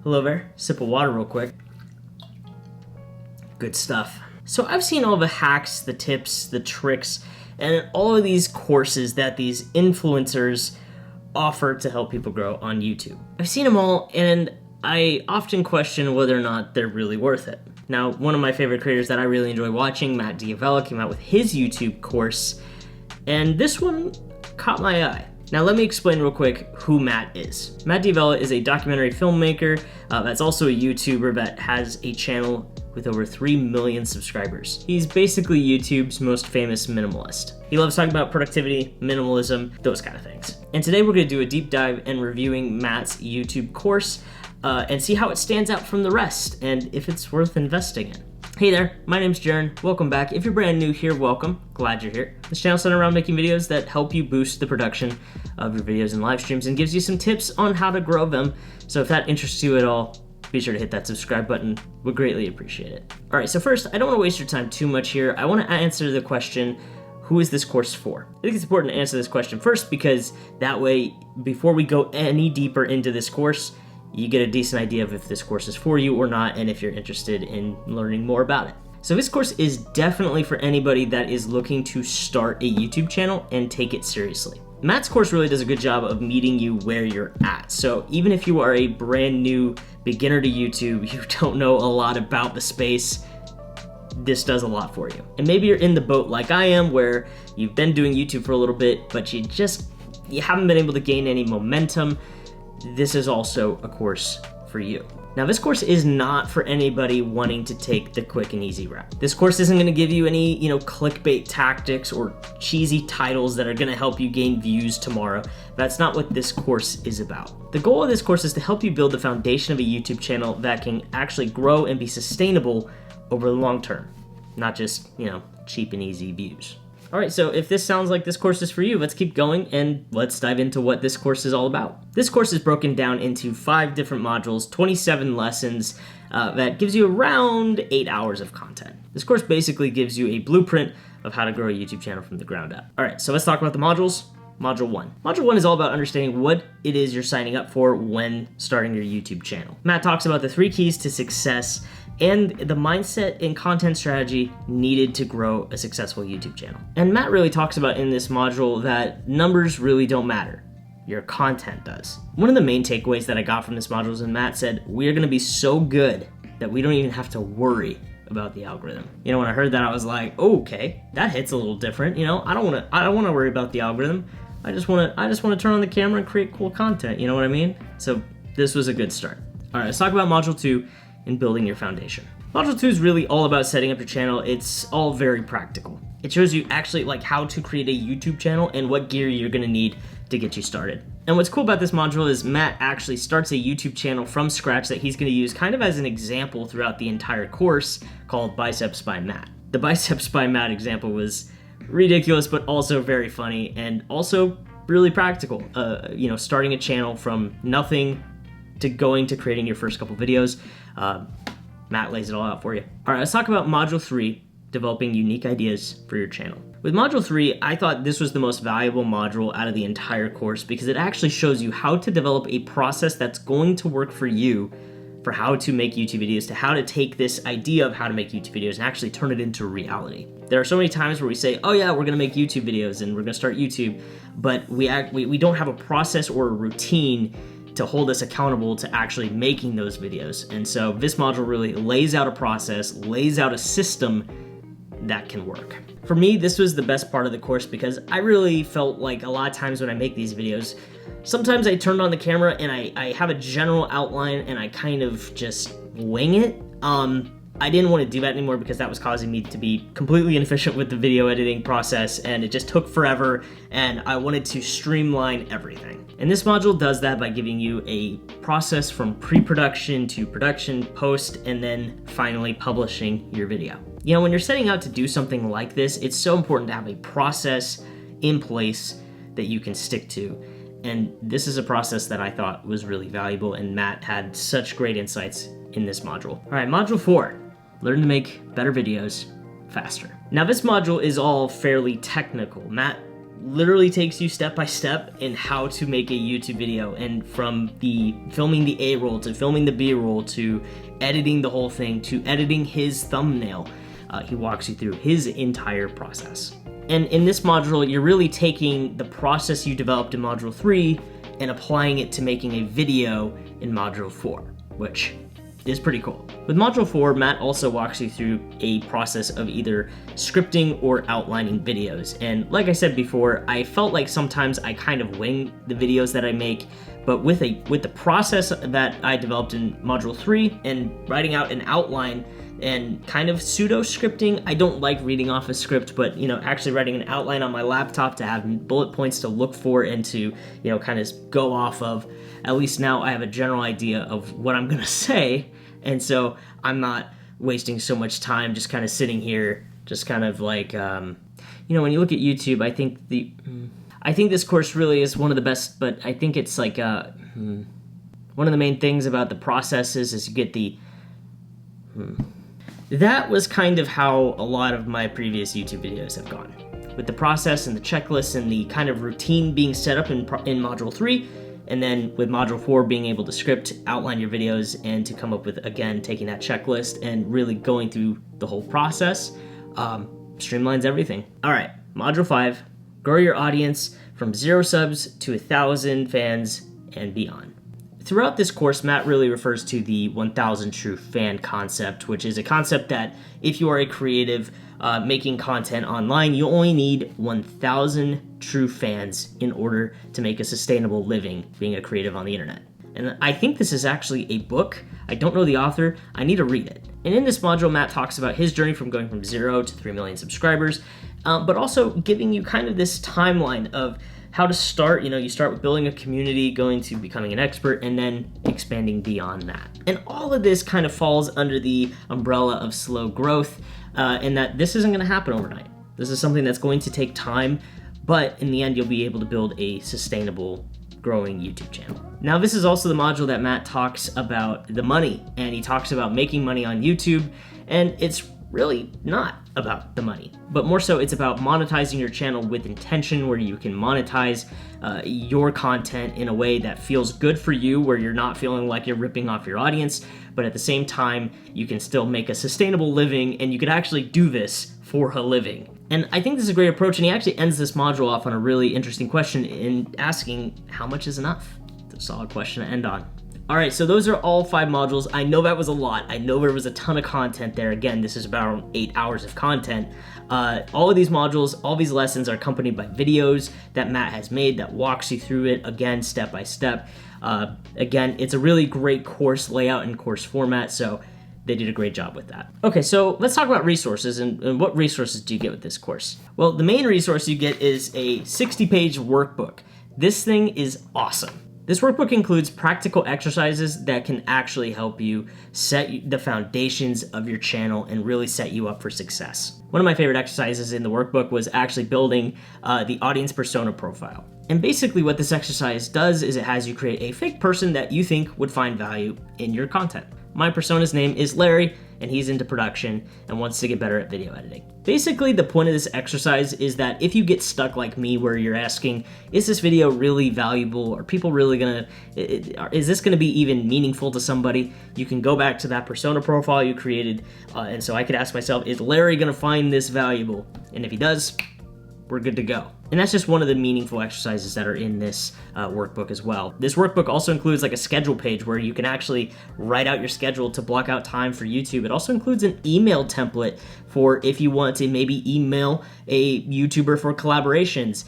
Hello there, sip of water real quick. Good stuff. So I've seen all the hacks, the tips, the tricks, and all of these courses that these influencers offer to help people grow on YouTube. I've seen them all, and I often question whether or not they're really worth it. Now, one of my favorite creators that I really enjoy watching, Matt D'Avella, came out with his YouTube course, and this one caught my eye. Now let me explain real quick who Matt is. Matt D'Avella is a documentary filmmaker that's also a YouTuber that has a channel with over 3 million subscribers. He's basically YouTube's most famous minimalist. He loves talking about productivity, minimalism, those kind of things. And today we're gonna do a deep dive in reviewing Matt's YouTube course and see how it stands out from the rest and if it's worth investing in. Hey there, my name's Jaren. Welcome back. If you're brand new here, welcome. Glad you're here. This channel's centered around making videos that help you boost the production of your videos and live streams and gives you some tips on how to grow them. So if that interests you at all, be sure to hit that subscribe button. We'd greatly appreciate it. All right, so first, I don't want to waste your time too much here. I want to answer the question, who is this course for? I think it's important to answer this question first because that way, before we go any deeper into this course, you get a decent idea of if this course is for you or not and if you're interested in learning more about it. So this course is definitely for anybody that is looking to start a YouTube channel and take it seriously. Matt's course really does a good job of meeting you where you're at. So even if you are a brand new beginner to YouTube, you don't know a lot about the space, this does a lot for you. And maybe you're in the boat like I am where you've been doing YouTube for a little bit, but you haven't been able to gain any momentum. This is also a course for you. Now, this course is not for anybody wanting to take the quick and easy route. This course isn't gonna give you any, clickbait tactics or cheesy titles that are gonna help you gain views tomorrow. That's not what this course is about. The goal of this course is to help you build the foundation of a YouTube channel that can actually grow and be sustainable over the long term, not just, cheap and easy views. All right, so if this sounds like this course is for you, let's keep going and let's dive into what this course is all about. This course is broken down into 5 different modules, 27 lessons, that gives you around 8 hours of content. This course basically gives you a blueprint of how to grow a YouTube channel from the ground up. All right, so let's talk about the modules. Module 1. Module 1 is all about understanding what it is you're signing up for when starting your YouTube channel. Matt talks about the 3 keys to success and the mindset and content strategy needed to grow a successful YouTube channel. And Matt really talks about in this module that numbers really don't matter. Your content does. One of the main takeaways that I got from this module is when Matt said, we are gonna be so good that we don't even have to worry about the algorithm. When I heard that, I was like, oh, okay, that hits a little different. I don't wanna worry about the algorithm. I just wanna turn on the camera and create cool content, you know what I mean? So this was a good start. All right, let's talk about module 2, in building your foundation. Module 2 is really all about setting up your channel. It's all very practical. It shows you actually how to create a YouTube channel and what gear you're gonna need to get you started. And what's cool about this module is Matt actually starts a YouTube channel from scratch that he's gonna use kind of as an example throughout the entire course called Biceps by Matt. The Biceps by Matt example was ridiculous, but also very funny and also really practical. Starting a channel from nothing to going to creating your first couple videos. Matt lays it all out for you. All right, let's talk about Module 3, developing unique ideas for your channel. With Module 3, I thought this was the most valuable module out of the entire course because it actually shows you how to develop a process that's going to work for you for how to make YouTube videos, to how to take this idea of how to make YouTube videos and actually turn it into reality. There are so many times where we say, oh yeah, we're gonna make YouTube videos and we're gonna start YouTube, but we don't have a process or a routine to hold us accountable to actually making those videos. And so this module really lays out a process, lays out a system that can work. For me, this was the best part of the course because I really felt like a lot of times when I make these videos, sometimes I turned on the camera and I have a general outline and I kind of just wing it. I didn't want to do that anymore because that was causing me to be completely inefficient with the video editing process and it just took forever and I wanted to streamline everything. And this module does that by giving you a process from pre-production to production, post, and then finally publishing your video. When you're setting out to do something like this, it's so important to have a process in place that you can stick to. And this is a process that I thought was really valuable and Matt had such great insights in this module. All right, Module 4. Learn to make better videos faster. Now this module is all fairly technical. Matt literally takes you step by step in how to make a YouTube video, and from the filming the A roll to filming the B roll to editing the whole thing to editing his thumbnail. He walks you through his entire process. And in this module, you're really taking the process you developed in Module 3 and applying it to making a video in Module 4, which is pretty cool. With Module 4, Matt also walks you through a process of either scripting or outlining videos. And like I said before, I felt like sometimes I kind of wing the videos that I make, but with the process that I developed in Module 3 and writing out an outline and kind of pseudo scripting, I don't like reading off a script, but actually writing an outline on my laptop to have bullet points to look for and to kind of go off of. At least now I have a general idea of what I'm gonna say, and so I'm not wasting so much time just kind of sitting here, just kind of like when you look at YouTube, I think this course really is one of the best, but I think it's like one of the main things about the processes is you get the That was kind of how a lot of my previous YouTube videos have gone, with the process and the checklist and the kind of routine being set up in Module 3, and then with Module 4 being able to script, outline your videos, and to come up with, again, taking that checklist and really going through the whole process, streamlines everything. All right, Module 5, grow your audience from 0 subs to 1,000 fans and beyond. Throughout this course, Matt really refers to the 1,000 true fan concept, which is a concept that if you are a creative making content online, you only need 1,000 true fans in order to make a sustainable living being a creative on the internet. And I think this is actually a book. I don't know the author. I need to read it. And in this module, Matt talks about his journey from going from 0 to 3 million subscribers, but also giving you kind of this timeline of how to start. You start with building a community, going to becoming an expert, and then expanding beyond that. And all of this kind of falls under the umbrella of slow growth, and that this isn't going to happen overnight. This is something that's going to take time, but in the end, you'll be able to build a sustainable, growing YouTube channel. Now, this is also the module that Matt talks about the money, and he talks about making money on YouTube, and it's really not about the money, but more so it's about monetizing your channel with intention, where you can monetize your content in a way that feels good for you, where you're not feeling like you're ripping off your audience, but at the same time, you can still make a sustainable living, and you could actually do this for a living. And I think this is a great approach, and he actually ends this module off on a really interesting question in asking, how much is enough? It's a solid question to end on. All right, so those are all 5 modules. I know that was a lot. I know there was a ton of content there. Again, this is about 8 hours of content. All of these modules, all these lessons are accompanied by videos that Matt has made that walks you through it, again, step by step. Again, it's a really great course layout and course format, so they did a great job with that. Okay, so let's talk about resources, and what resources do you get with this course? Well, the main resource you get is a 60-page workbook. This thing is awesome. This workbook includes practical exercises that can actually help you set the foundations of your channel and really set you up for success. One of my favorite exercises in the workbook was actually building the audience persona profile. And basically what this exercise does is it has you create a fake person that you think would find value in your content. My persona's name is Larry, and he's into production and wants to get better at video editing. Basically, the point of this exercise is that if you get stuck like me, where you're asking, is this video really valuable? Are people really is this gonna be even meaningful to somebody? You can go back to that persona profile you created, and so I could ask myself, is Larry gonna find this valuable? And if he does, we're good to go. And that's just one of the meaningful exercises that are in this workbook as well. This workbook also includes like a schedule page where you can actually write out your schedule to block out time for YouTube. It also includes an email template for if you want to maybe email a YouTuber for collaborations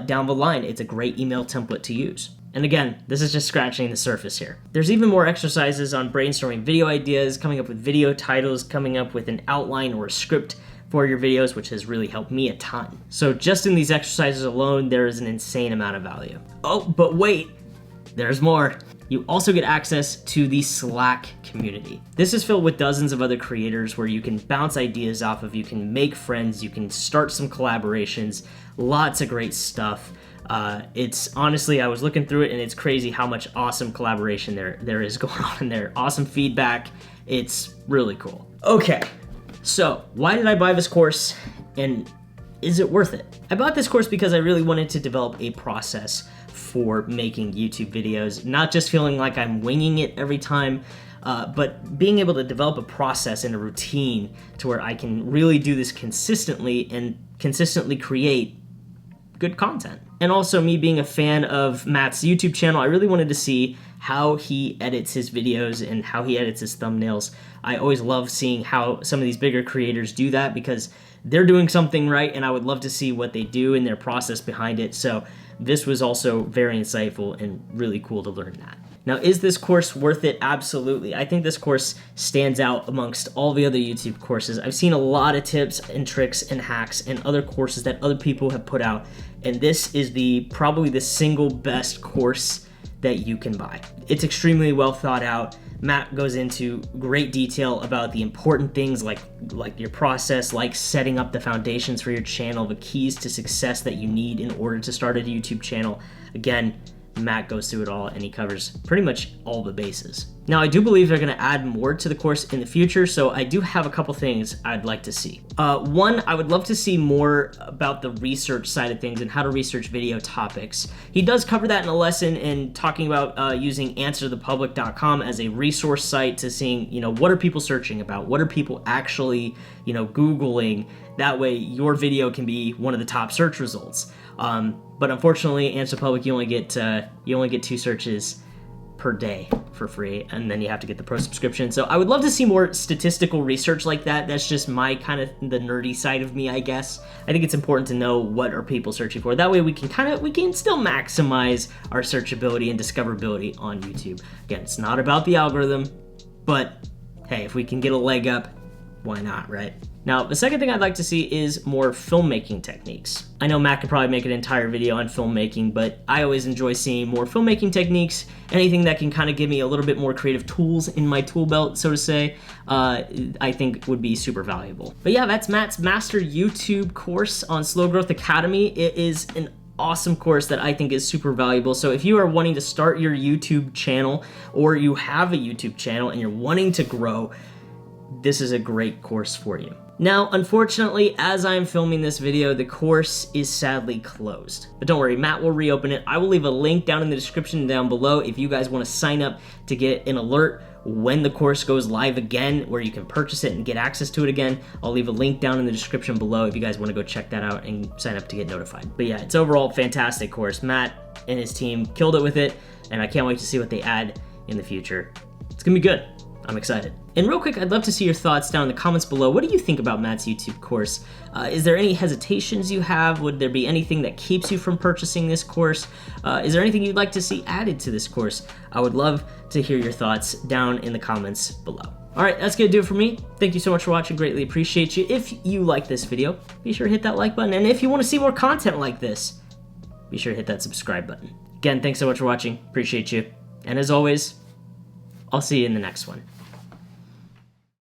down the line. It's a great email template to use. And again, this is just scratching the surface here. There's even more exercises on brainstorming video ideas, coming up with video titles, coming up with an outline or a script for your videos, which has really helped me a ton. So just in these exercises alone, there is an insane amount of value. Oh, but wait, there's more. You also get access to the Slack community. This is filled with dozens of other creators where you can bounce ideas off of, you can make friends, you can start some collaborations, lots of great stuff. It's honestly, I was looking through it and it's crazy how much awesome collaboration there is going on in there. Awesome feedback. It's really cool. Okay. So, why did I buy this course? And is it worth it? I bought this course because I really wanted to develop a process for making YouTube videos, not just feeling like I'm winging it every time, but being able to develop a process and a routine to where I can really do this consistently and consistently create good content. And also, me being a fan of Matt's YouTube channel, I really wanted to see how he edits his videos and how he edits his thumbnails. I always love seeing how some of these bigger creators do that because they're doing something right, and I would love to see what they do and their process behind it. So this was also very insightful and really cool to learn that. Now, is this course worth it? Absolutely. I think this course stands out amongst all the other YouTube courses. I've seen a lot of tips and tricks and hacks and other courses that other people have put out, and this is probably the single best course that you can buy. It's extremely well thought out. Matt goes into great detail about the important things like your process, like setting up the foundations for your channel, the keys to success that you need in order to start a YouTube channel. Again, Matt goes through it all, and he covers pretty much all the bases. Now, I do believe they're going to add more to the course in the future, so I do have a couple things I'd like to see. One, I would love to see more about the research side of things and how to research video topics. He does cover that in a lesson in talking about using answerthepublic.com as a resource site to seeing, what are people searching about? What are people actually, Googling? That way your video can be one of the top search results. But unfortunately, Answer Public, you only get 2 searches per day for free, and then you have to get the pro subscription. So I would love to see more statistical research like that. That's just my kind of the nerdy side of me, I guess. I think it's important to know what are people searching for. That way we can still maximize our searchability and discoverability on YouTube. Again, it's not about the algorithm, but hey, if we can get a leg up, why not, right? Now, the second thing I'd like to see is more filmmaking techniques. I know Matt could probably make an entire video on filmmaking, but I always enjoy seeing more filmmaking techniques. Anything that can kind of give me a little bit more creative tools in my tool belt, so to say, I think would be super valuable. But yeah, that's Matt's Master YouTube course on Slow Growth Academy. It is an awesome course that I think is super valuable. So if you are wanting to start your YouTube channel, or you have a YouTube channel and you're wanting to grow, this is a great course for you. Now, unfortunately, as I'm filming this video, the course is sadly closed. But don't worry, Matt will reopen it. I will leave a link down in the description down below if you guys want to sign up to get an alert when the course goes live again, where you can purchase it and get access to it again. I'll leave a link down in the description below if you guys want to go check that out and sign up to get notified. But yeah, it's overall a fantastic course. Matt and his team killed it with it, and I can't wait to see what they add in the future. It's gonna be good. I'm excited. And real quick, I'd love to see your thoughts down in the comments below. What do you think about Matt's YouTube course? Is there any hesitations you have? Would there be anything that keeps you from purchasing this course? Is there anything you'd like to see added to this course? I would love to hear your thoughts down in the comments below. All right, that's gonna do it for me. Thank you so much for watching. Greatly appreciate you. If you like this video, be sure to hit that like button. And if you want to see more content like this, be sure to hit that subscribe button. Again, thanks so much for watching. Appreciate you. And as always, I'll see you in the next one.